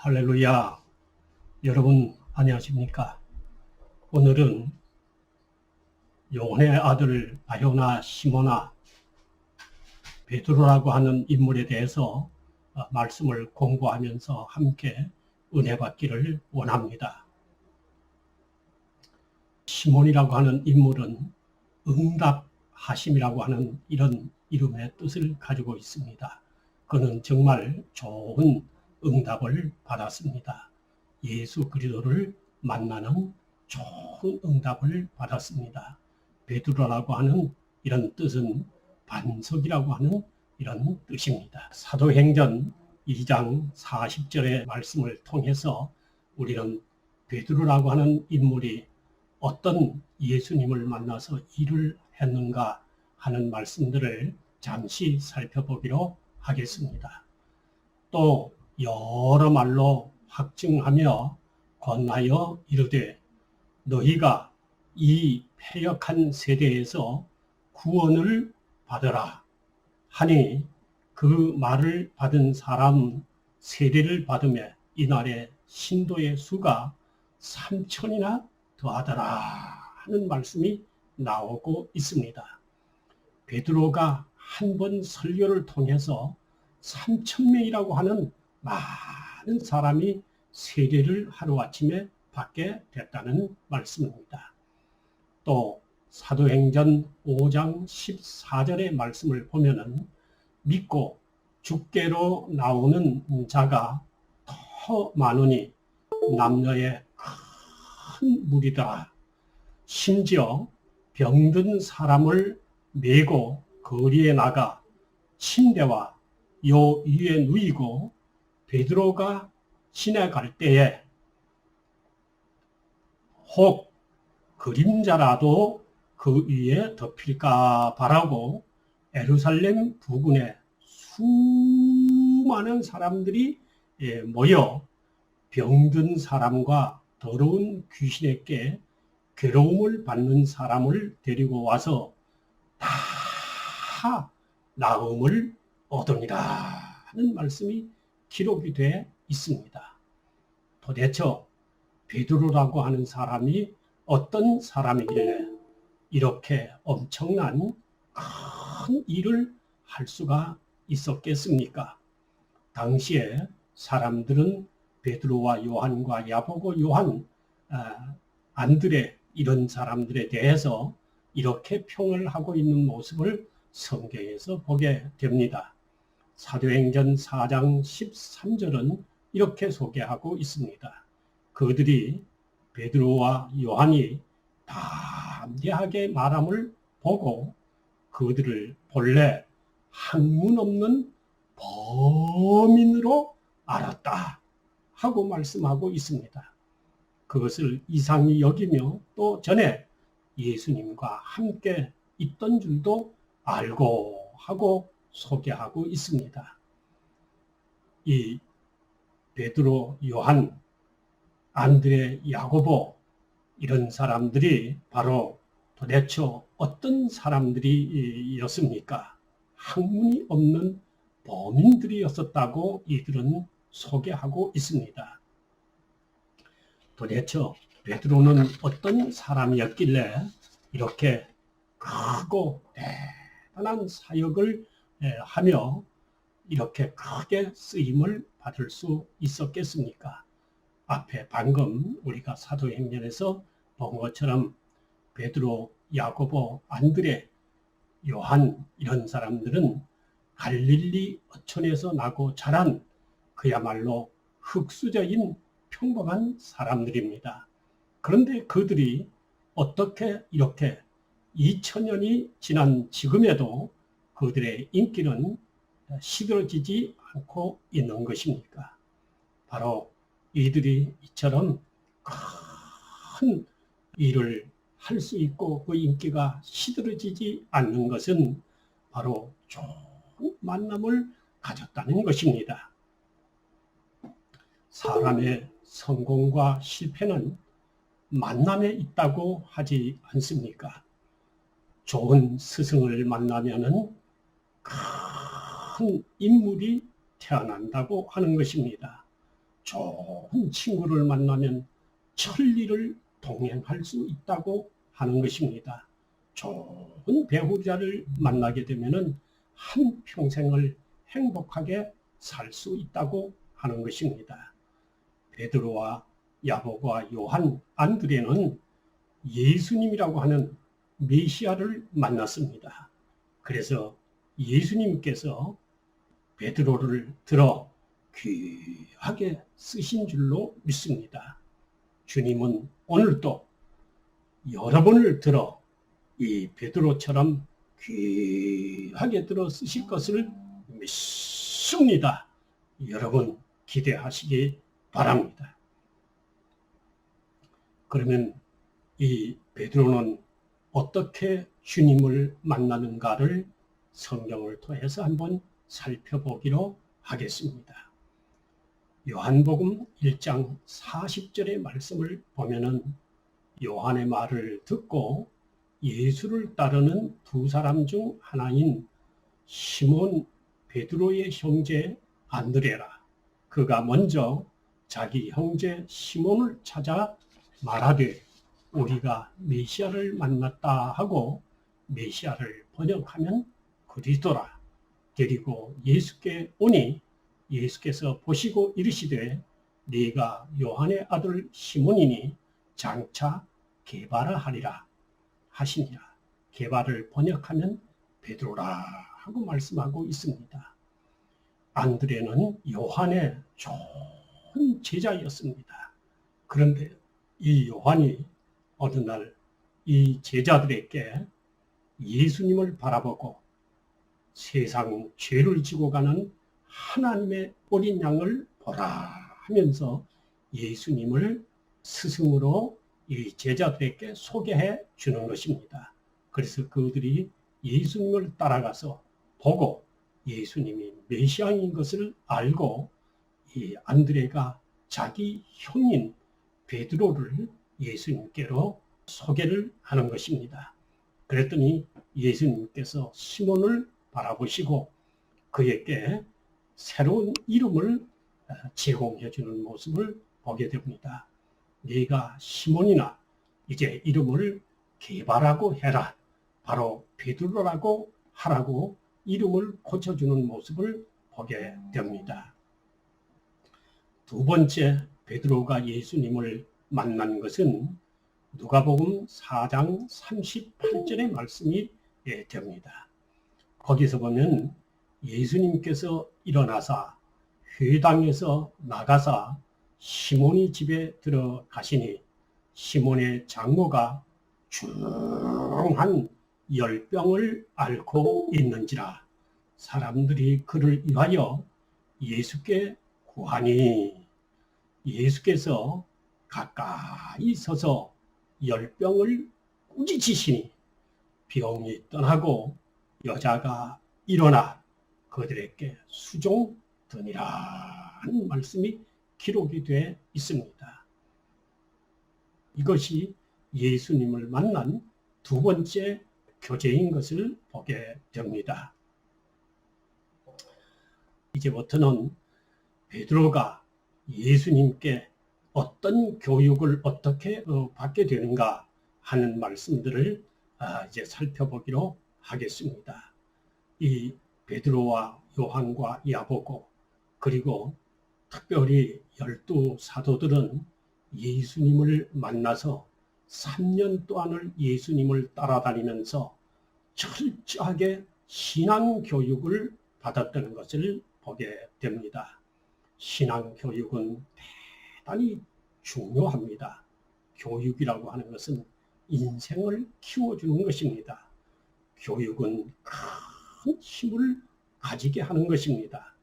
할렐루야. 여러분 안녕하십니까? 오늘은 요한의 아들 바요나 시모나 베드로라고 하는 인물에 대해서 말씀을 공부하면서 함께 은혜 받기를 원합니다. 시몬이라고 하는 인물은 응답하심이라고 하는 이런 이름의 뜻을 가지고 있습니다. 그는 정말 좋은 응답을 받았습니다. 예수 그리스도를 만나는 좋은 응답을 받았습니다. 베드로라고 하는 이런 뜻은 반석이라고 하는 이런 뜻입니다. 사도행전 2장 40절의 말씀을 통해서 우리는 베드로라고 하는 인물이 어떤 예수님을 만나서 일을 했는가 하는 말씀들을 잠시 살펴보기로 하겠습니다. 또 여러 말로 확증하며 권하여 이르되 너희가 이 패역한 세대에서 구원을 받으라 하니 그 말을 받은 사람 세례를 받으며 이날에 신도의 수가 3천이나 더하더라 하는 말씀이 나오고 있습니다. 베드로가 한 번 설교를 통해서 3,000명이라고 하는 많은 사람이 세례를 하루아침에 받게 됐다는 말씀입니다. 또 사도행전 5장 14절의 말씀을 보면은 믿고 주께로 나오는 자가 더 많으니 남녀의 큰 무리다. 심지어 병든 사람을 메고 거리에 나가 침대와 요 위에 누이고 베드로가 지나갈 때에 혹 그림자라도 그 위에 덮일까 바라고 예루살렘 부근에 수많은 사람들이 모여 병든 사람과 더러운 귀신에게 괴로움을 받는 사람을 데리고 와서 다 나음을 얻으니라 하는 말씀이 기록이 되어 있습니다. 도대체 베드로라고 하는 사람이 어떤 사람이길래 이렇게 엄청난 큰 일을 할 수가 있었겠습니까? 당시에 사람들은 베드로와 요한과 야고보, 요한, 안드레 이런 사람들에 대해서 이렇게 평을 하고 있는 모습을 성경에서 보게 됩니다. 사도행전 4장 13절은 이렇게 소개하고 있습니다. 그들이 베드로와 요한이 담대하게 말함을 보고 그들을 본래 학문 없는 범인으로 알았다 하고 말씀하고 있습니다. 그것을 이상히 여기며 또 전에 예수님과 함께 있던 줄도 알고 하고 소개하고 있습니다. 이 베드로, 요한, 안드레, 야고보 이런 사람들이 바로 도대체 어떤 사람들이었습니까? 학문이 없는 범인들이었었다고 이들은 소개하고 있습니다. 도대체 베드로는 어떤 사람이었길래 이렇게 크고 대단한 사역을 하며 이렇게 크게 쓰임을 받을 수 있었겠습니까? 앞에 방금 우리가 사도행전에서 본 것처럼 베드로, 야고보, 안드레, 요한 이런 사람들은 갈릴리 어촌에서 나고 자란 그야말로 흙수저인 평범한 사람들입니다. 그런데 그들이 어떻게 이렇게 2000년이 지난 지금에도 그들의 인기는 시들어지지 않고 있는 것입니까? 바로 이들이 이처럼 큰 일을 할 수 있고 그 인기가 시들어지지 않는 것은 바로 좋은 만남을 가졌다는 것입니다. 사람의 성공과 실패는 만남에 있다고 하지 않습니까? 좋은 스승을 만나면은 큰 인물이 태어난다고 하는 것입니다. 좋은 친구를 만나면 천리를 동행할 수 있다고 하는 것입니다. 좋은 배우자를 만나게 되면 한평생을 행복하게 살 수 있다고 하는 것입니다. 베드로와 야고보와 요한, 안드레는 예수님이라고 하는 메시아를 만났습니다. 그래서 예수님께서 베드로를 들어 귀하게 쓰신 줄로 믿습니다. 주님은 오늘도 여러분을 들어 이 베드로처럼 귀하게 들어 쓰실 것을 믿습니다. 여러분 기대하시기 바랍니다. 그러면 이 베드로는 어떻게 주님을 만나는가를 성경을 통해서 한번 살펴보기로 하겠습니다. 요한복음 1장 40절의 말씀을 보면은 요한의 말을 듣고 예수를 따르는 두 사람 중 하나인 시몬 베드로의 형제 안드레라. 그가 먼저 자기 형제 시몬을 찾아 말하되 우리가 메시아를 만났다 하고 메시아를 번역하면 그리스도라. 데리고 예수께 오니 예수께서 보시고 이르시되 네가 요한의 아들 시몬이니 장차 게바라 하리라 하시니라. 게바를 번역하면 베드로라 하고 말씀하고 있습니다. 안드레는 요한의 좋은 제자였습니다. 그런데 이 요한이 어느 날 이 제자들에게 예수님을 바라보고 세상 죄를 지고 가는 하나님의 어린 양을 보라 하면서 예수님을 스승으로 이 제자들에게 소개해 주는 것입니다. 그래서 그들이 예수님을 따라가서 보고 예수님이 메시아인 것을 알고 이 안드레가 자기 형인 베드로를 예수님께로 소개를 하는 것입니다. 그랬더니 예수님께서 시몬을 바라보시고 그에게 새로운 이름을 제공해 주는 모습을 보게 됩니다. 네가 시몬이나 이제 이름을 게바라고 해라. 바로 베드로라고 하라고 이름을 고쳐주는 모습을 보게 됩니다. 두 번째 베드로가 예수님을 만난 것은 누가복음 4장 38절의 말씀이 됩니다. 거기서 보면 예수님께서 일어나사 회당에서 나가사 시몬이 집에 들어가시니 시몬의 장모가 중한 열병을 앓고 있는지라 사람들이 그를 위하여 예수께 구하니 예수께서 가까이 서서 열병을 꾸짖으시니 병이 떠나고 여자가 일어나 그들에게 수종드니라 하는 말씀이 기록이 되어 있습니다. 이것이 예수님을 만난 두 번째 교제인 것을 보게 됩니다. 이제부터는 베드로가 예수님께 어떤 교육을 어떻게 받게 되는가 하는 말씀들을 이제 살펴보기로 하겠습니다. 이 베드로와 요한과 야고보 그리고 특별히 12 사도들은 예수님을 만나서 3년 동안을 예수님을 따라다니면서 철저하게 신앙교육을 받았다는 것을 보게 됩니다. 신앙교육은 대단히 중요합니다. 교육이라고 하는 것은 인생을 키워주는 것입니다. 교육은 큰 힘을 가지게 하는 것입니다.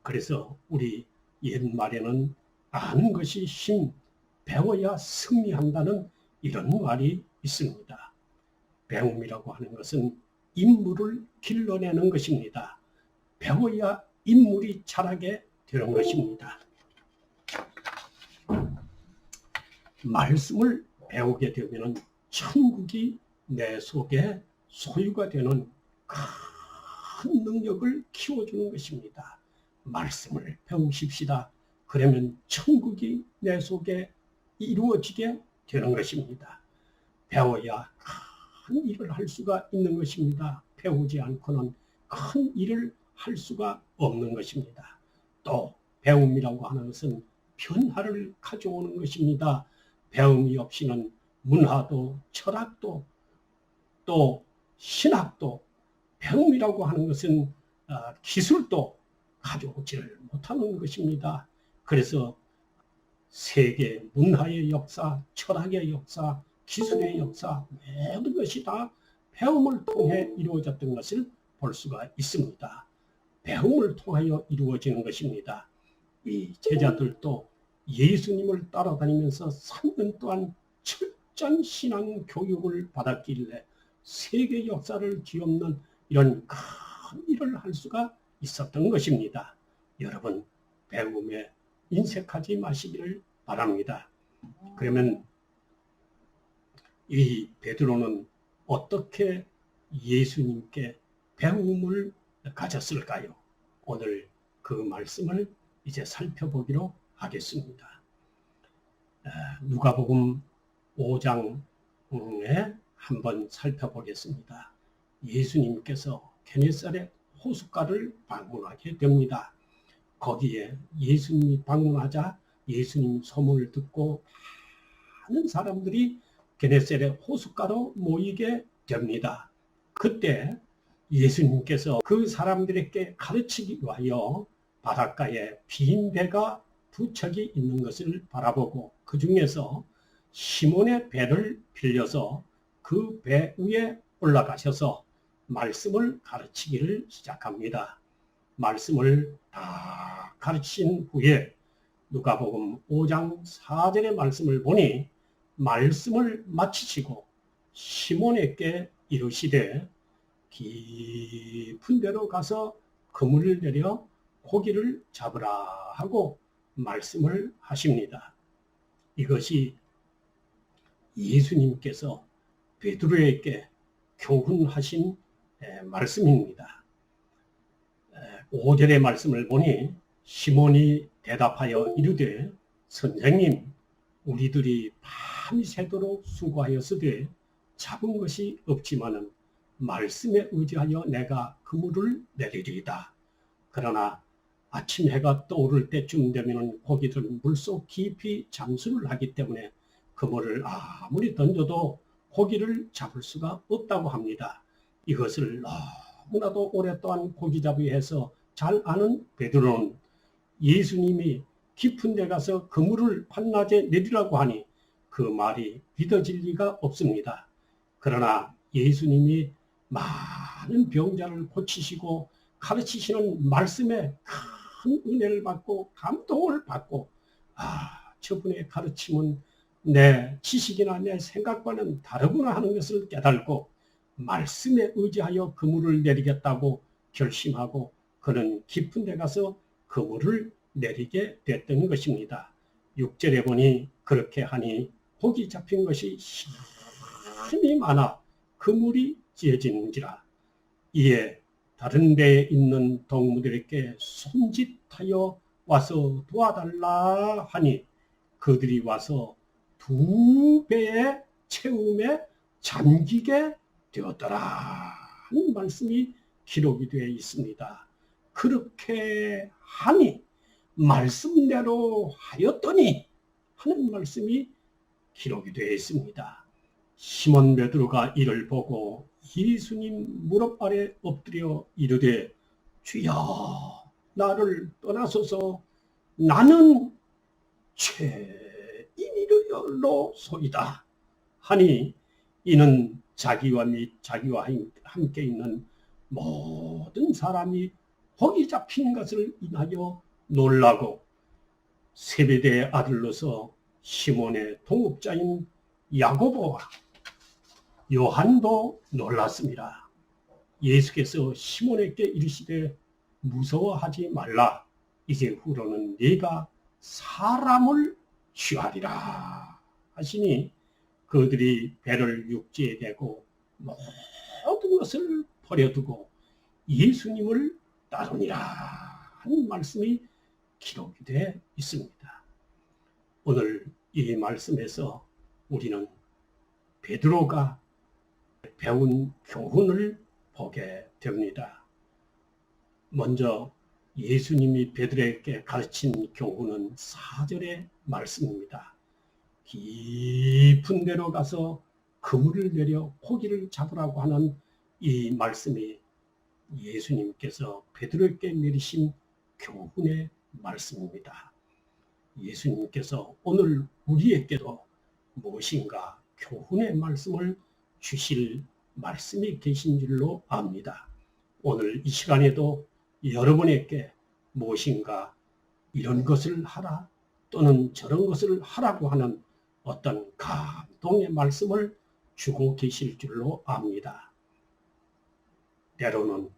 그래서 우리 옛말에는 아는 것이 힘, 배워야 승리한다는 이런 말이 있습니다. 배움이라고 하는 것은 인물을 길러내는 것입니다. 배워야 인물이 자라게 되는 것입니다. 말씀을 배우게 되면 천국이 내 속에 소유가 되는 큰 능력을 키워주는 것입니다. 말씀을 배우십시다. 그러면 천국이 내 속에 이루어지게 되는 것입니다. 배워야 큰 일을 할 수가 있는 것입니다. 배우지 않고는 큰 일을 할 수가 없는 것입니다. 또 배움이라고 하는 것은 변화를 가져오는 것입니다. 배움이 없이는 문화도 철학도 또 신학도 배움이라고 하는 것은 기술도 가져오지를 못하는 것입니다. 그래서 세계 문화의 역사, 철학의 역사, 기술의 역사 모든 것이 다 배움을 통해 이루어졌던 것을 볼 수가 있습니다. 배움을 통하여 이루어지는 것입니다. 이 제자들도 예수님을 따라다니면서 3년 동안 철저한 신앙 교육을 받았길래 세계 역사를 뒤엎는 이런 큰 일을 할 수가 있었던 것입니다. 여러분, 배움에 인색하지 마시기를 바랍니다. 그러면 이 베드로는 어떻게 예수님께 배움을 가졌을까요? 오늘 그 말씀을 이제 살펴보기로 하겠습니다. 누가복음 5장에 한번 살펴보겠습니다. 예수님께서 게네사렛 호숫가를 방문하게 됩니다. 거기에 예수님이 방문하자 예수님 소문을 듣고 많은 사람들이 게네사렛 호숫가로 모이게 됩니다. 그때 예수님께서 그 사람들에게 가르치기 위하여 바닷가에 빈 배가 두 척이 있는 것을 바라보고 그 중에서 시몬의 배를 빌려서 그 배 위에 올라가셔서 말씀을 가르치기를 시작합니다. 말씀을 다 가르친 후에 누가복음 5장 4절의 말씀을 보니 말씀을 마치시고 시몬에게 이르시되 깊은 데로 가서 그물을 내려 고기를 잡으라 하고 말씀을 하십니다. 이것이 예수님께서 베드로에게 교훈하신 말씀입니다. 5절의 말씀을 보니 시몬이 대답하여 이르되 선생님, 우리들이 밤이 새도록 수고하였으되 잡은 것이 없지만은 말씀에 의지하여 내가 그물을 내리리이다. 그러나 아침 해가 떠오를 때쯤 되면 고기들은 물속 깊이 잠수를 하기 때문에 그물을 아무리 던져도 고기를 잡을 수가 없다고 합니다. 이것을 너무나도 오랫동안 고기잡이 해서 잘 아는 베드로는 예수님이 깊은 데 가서 그물을 한낮에 내리라고 하니 그 말이 믿어질 리가 없습니다. 그러나 예수님이 많은 병자를 고치시고 가르치시는 말씀에 큰 은혜를 받고 감동을 받고 저분의 가르침은 내 지식이나 내 생각과는 다르구나 하는 것을 깨닫고 말씀에 의지하여 그물을 내리겠다고 결심하고 그는 깊은 데 가서 그물을 내리게 됐던 것입니다. 6절에 보니 그렇게 하니 고기 잡힌 것이 힘이 많아 그물이 찢어지는지라. 이에 다른 데에 있는 동무들에게 손짓하여 와서 도와달라 하니 그들이 와서 2배의 채움에 잠기게 되었더라 하는 말씀이 기록이 되어 있습니다. 그렇게 하니 말씀대로 하였더니 하는 말씀이 기록이 되어 있습니다. 시몬 베드로가 이를 보고 예수님 무릎 아래 엎드려 이르되 주여 나를 떠나소서 나는 죄인이로소이다 하니 이는 자기와 함께 있는 모든 사람이 고기 잡힌 것을 인하여 놀라고 세베대의 아들로서 시몬의 동업자인 야고보와 요한도 놀랐습니다. 예수께서 시몬에게 이르시되 무서워하지 말라. 이제 후로는 네가 사람을 취하리라 하시니 그들이 배를 육지에 대고 모든 것을 버려두고 예수님을 따르니라 하는 말씀이 기록이 되어 있습니다. 오늘 이 말씀에서 우리는 베드로가 배운 교훈을 보게 됩니다. 먼저 예수님이 베드로에게 가르친 교훈은 4절의 말씀입니다. 깊은 데로 가서 그물을 내려 고기를 잡으라고 하는 이 말씀이 예수님께서 베드로에게 내리신 교훈의 말씀입니다. 예수님께서 오늘 우리에게도 무엇인가 교훈의 말씀을 주실 말씀이 계신 줄로 압니다. 오늘 이 시간에도 여러분에게 무엇인가 이런 것을 하라 또는 저런 것을 하라고 하는 어떤 감동의 말씀을 주고 계실 줄로 압니다. 때로는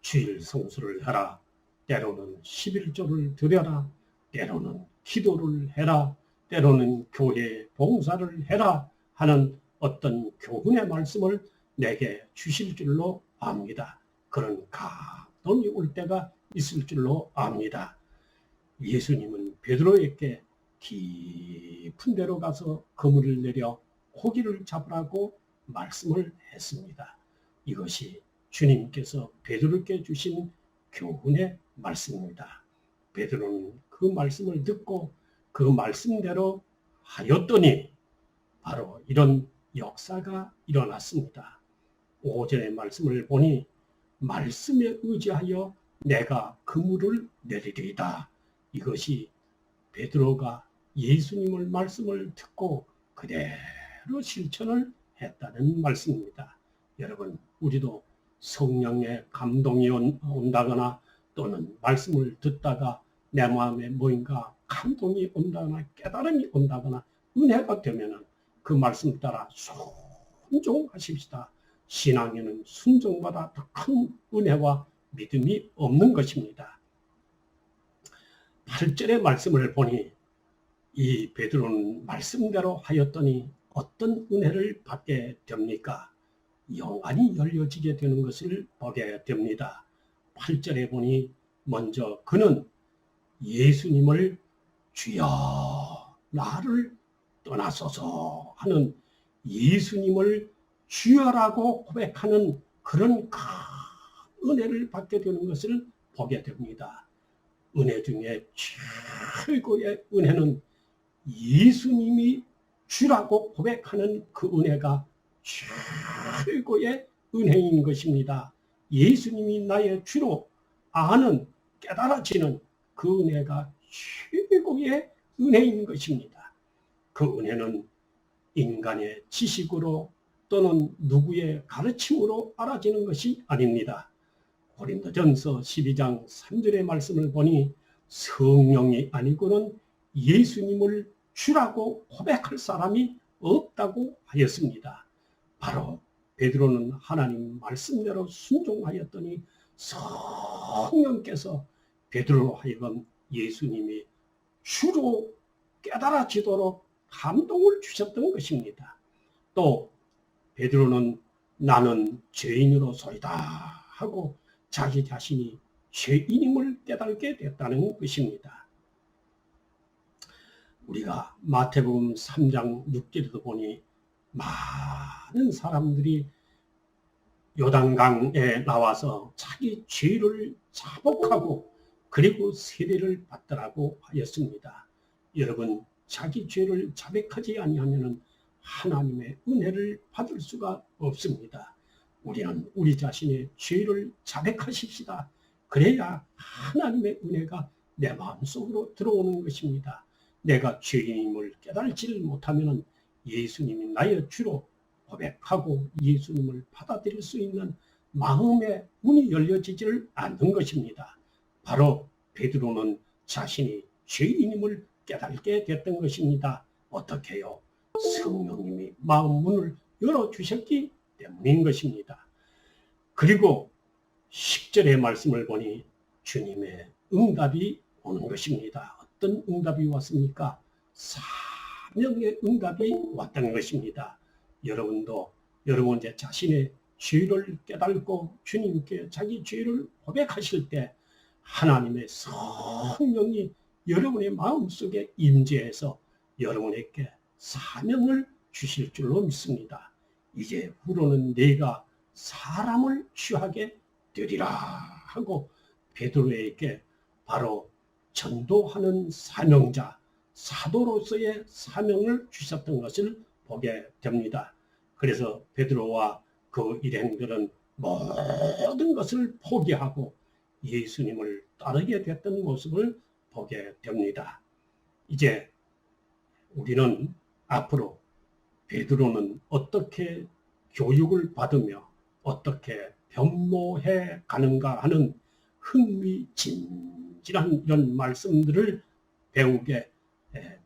주일 성수를 하라, 때로는 11조를 드려라, 때로는 기도를 해라, 때로는 교회 봉사를 해라 하는 어떤 교훈의 말씀을 내게 주실 줄로 압니다. 그런 감동이 올 때가 있을 줄로 압니다. 예수님은 베드로에게 깊은 데로 가서 그물을 내려 고기를 잡으라고 말씀을 했습니다. 이것이 주님께서 베드로에게 주신 교훈의 말씀입니다. 베드로는 그 말씀을 듣고 그 말씀대로 하였더니 바로 이런 역사가 일어났습니다. 5절의 말씀을 보니 말씀에 의지하여 내가 그물을 내리리이다. 이것이 베드로가 예수님의 말씀을 듣고 그대로 실천을 했다는 말씀입니다. 여러분, 우리도 성령의 감동이 온다거나 또는 말씀을 듣다가 내 마음에 뭔가 감동이 온다거나 깨달음이 온다거나 은혜가 되면 그 말씀 따라 순종하십시다. 신앙에는 순종보다 더 큰 은혜와 믿음이 없는 것입니다. 8절의 말씀을 보니 이 베드로는 말씀대로 하였더니 어떤 은혜를 받게 됩니까? 영안이 열려지게 되는 것을 보게 됩니다. 8절에 보니 먼저 그는 예수님을 주여 나를 떠나소서 하는 예수님을 주여라고 고백하는 그런 큰 은혜를 받게 되는 것을 보게 됩니다. 은혜 중에 최고의 은혜는 예수님이 주라고 고백하는 그 은혜가 최고의 은혜인 것입니다. 예수님이 나의 주로 아는 깨달아지는 그 은혜가 최고의 은혜인 것입니다. 그 은혜는 인간의 지식으로 또는 누구의 가르침으로 알아지는 것이 아닙니다. 고린도전서 12장 3절의 말씀을 보니 성령이 아니고는 예수님을 주라고 고백할 사람이 없다고 하였습니다. 바로 베드로는 하나님 말씀대로 순종하였더니 성령께서 베드로로 하여금 예수님이 주로 깨달아지도록 감동을 주셨던 것입니다. 또 베드로는 나는 죄인으로소이다 하고 자기 자신이 죄인임을 깨닫게 됐다는 것입니다. 우리가 마태복음 3장 6절에도 보니 많은 사람들이 요단강에 나와서 자기 죄를 자복하고 그리고 세례를 받더라고 하였습니다. 여러분, 자기 죄를 자백하지 아니하면 하나님의 은혜를 받을 수가 없습니다. 우리는 우리 자신의 죄를 자백하십시다. 그래야 하나님의 은혜가 내 마음속으로 들어오는 것입니다. 내가 죄인임을 깨달지를 못하면 예수님이 나의 주로 고백하고 예수님을 받아들일 수 있는 마음의 문이 열려지지를 않는 것입니다. 바로 베드로는 자신이 죄인임을 깨닫게 됐던 것입니다. 어떻게요? 성령님이 마음 문을 열어주셨기 때문인 것입니다. 그리고 10절의 말씀을 보니 주님의 응답이 오는 것입니다. 어떤 응답이 왔습니까? 사명의 응답이 왔다는 것입니다. 여러분도 여러분 자신의 죄를 깨닫고 주님께 자기 죄를 고백하실 때 하나님의 성령이 여러분의 마음속에 임재해서 여러분에게 사명을 주실 줄로 믿습니다. 이제 후로는 내가 사람을 취하게 되리라 하고 베드로에게 바로 전도하는 사명자, 사도로서의 사명을 주셨던 것을 보게 됩니다. 그래서 베드로와 그 일행들은 모든 것을 포기하고 예수님을 따르게 됐던 모습을 보게 됩니다. 이제 우리는 앞으로 베드로는 어떻게 교육을 받으며 어떻게 변모해 가는가 하는 흥미진진한 이런 말씀들을 배우게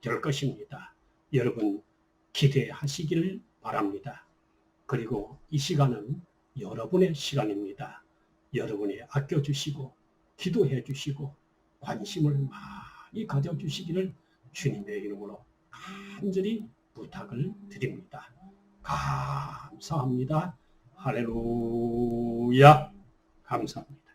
될 것입니다. 여러분 기대하시기를 바랍니다. 그리고 이 시간은 여러분의 시간입니다. 여러분이 아껴주시고 기도해 주시고 관심을 많이 가져주시기를 주님의 이름으로 간절히 부탁을 드립니다. 감사합니다. 할렐루야. 감사합니다.